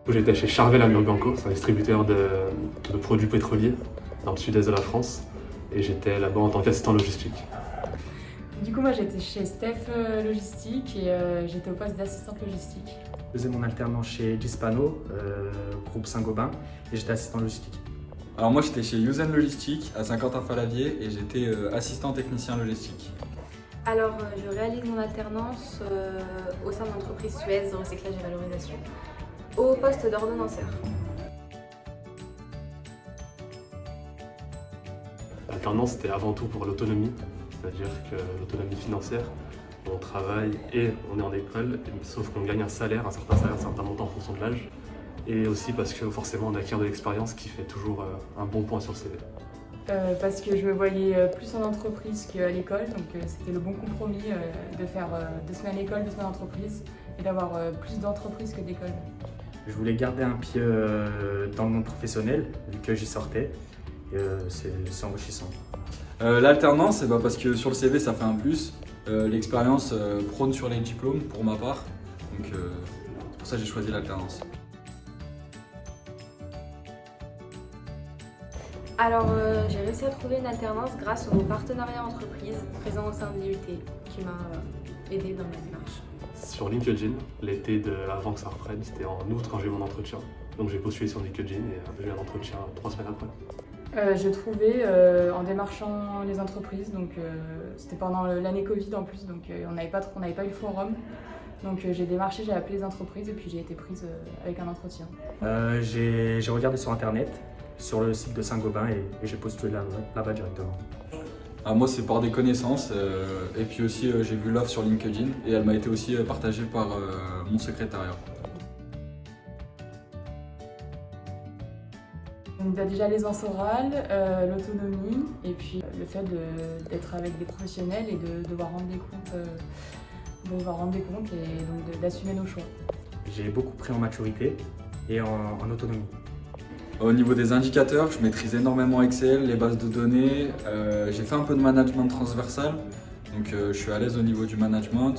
J'étais chez Charvel à Murganco, c'est un distributeur de produits pétroliers dans le sud-est de la France. Et j'étais là-bas en tant qu'assistant logistique. Du coup, moi j'étais chez Steph Logistique et j'étais au poste d'assistante logistique. Je faisais mon alternance chez Gispano, groupe Saint-Gobain, et j'étais assistant logistique. Alors moi j'étais chez Usen Logistique à Saint-Quentin-Fallavier et j'étais assistant technicien logistique. Alors, je réalise mon alternance au sein de l'entreprise Suez de recyclage et valorisation, au poste d'ordonnanceur. L'alternance, c'était avant tout pour l'autonomie, c'est-à-dire que l'autonomie financière, on travaille et on est en école, sauf qu'on gagne un salaire, un certain montant en fonction de l'âge. Et aussi parce que forcément on acquiert de l'expérience qui fait toujours un bon point sur le CV. Parce que je me voyais plus en entreprise qu'à l'école, donc c'était le bon compromis de faire 2 semaines à l'école, 2 semaines en entreprise et d'avoir plus d'entreprise que d'école. Je voulais garder un pied dans le monde professionnel, vu que j'y sortais. C'est enrichissant. L'alternance, parce que sur le CV ça fait un plus. L'expérience prône sur les diplômes pour ma part, donc c'est pour ça que j'ai choisi l'alternance. Alors, j'ai réussi à trouver une alternance grâce au partenariat entreprise présent au sein de l'IUT qui m'a aidé dans ma démarche. Sur LinkedIn, l'été avant que ça reprenne, c'était en août quand j'ai eu mon entretien. Donc j'ai postulé sur LinkedIn et j'ai eu un entretien 3 semaines après. J'ai trouvé en démarchant les entreprises, donc c'était pendant l'année Covid en plus, donc on n'avait pas eu le forum. Donc j'ai démarché, j'ai appelé les entreprises et puis j'ai été prise avec un entretien. J'ai regardé sur internet, sur le site de Saint-Gobain et j'ai postulé là-bas directement. Moi c'est par des connaissances et puis aussi j'ai vu l'offre sur LinkedIn et elle m'a été aussi partagée par mon secrétariat. Donc il y a déjà l'aisance orale, l'autonomie et puis le fait d'être avec des professionnels et de devoir rendre des comptes et donc d'assumer nos choix. J'ai beaucoup pris en maturité et en autonomie. Au niveau des indicateurs, je maîtrise énormément Excel, les bases de données, j'ai fait un peu de management transversal, donc je suis à l'aise au niveau du management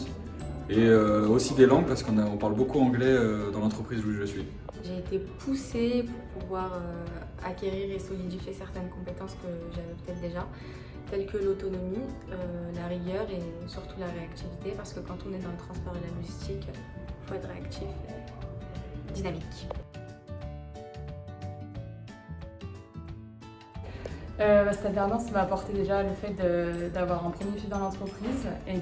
et aussi des langues parce qu'on parle beaucoup anglais dans l'entreprise où je suis. J'ai été poussée pour pouvoir acquérir et solidifier certaines compétences que j'avais peut-être déjà, telles que l'autonomie, la rigueur et surtout la réactivité, parce que quand on est dans le transport et la logistique, il faut être réactif et dynamique. Cette alternance m'a apporté déjà le fait d'avoir un premier pied dans l'entreprise et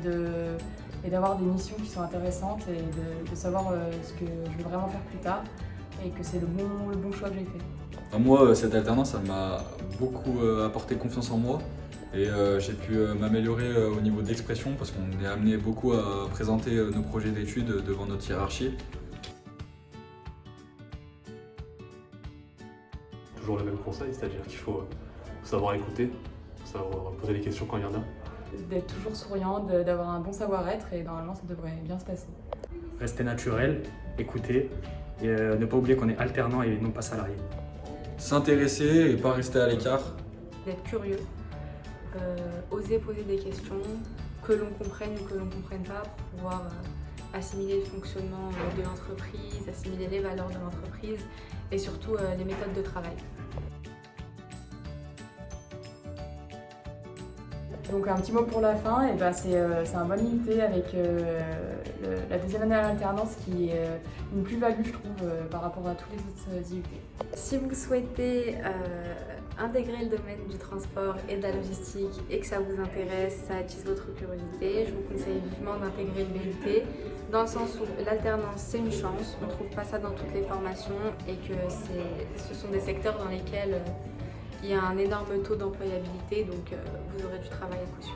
d'avoir des missions qui sont intéressantes et de savoir ce que je veux vraiment faire plus tard et que c'est le bon choix que j'ai fait. Moi, cette alternance, ça m'a beaucoup apporté confiance en moi et j'ai pu m'améliorer au niveau de l'expression parce qu'on est amené beaucoup à présenter nos projets d'études devant notre hiérarchie. Toujours le même conseil, c'est-à-dire qu'il faut savoir écouter, savoir poser des questions quand il y en a. D'être toujours souriant, d'avoir un bon savoir-être et normalement ça devrait bien se passer. Rester naturel, écouter et ne pas oublier qu'on est alternant et non pas salarié. S'intéresser et pas rester à l'écart. D'être curieux, oser poser des questions, que l'on comprenne ou que l'on ne comprenne pas pour pouvoir assimiler le fonctionnement de l'entreprise, assimiler les valeurs de l'entreprise et surtout les méthodes de travail. Donc un petit mot pour la fin, c'est un bon IUT avec la deuxième année à l'alternance qui est une plus-value je trouve par rapport à tous les autres IUT. Si vous souhaitez intégrer le domaine du transport et de la logistique et que ça vous intéresse, ça attise votre curiosité, je vous conseille vivement d'intégrer le BUT dans le sens où l'alternance c'est une chance, on ne trouve pas ça dans toutes les formations et que ce sont des secteurs dans lesquels il y a un énorme taux d'employabilité, donc vous aurez du travail à coup sûr.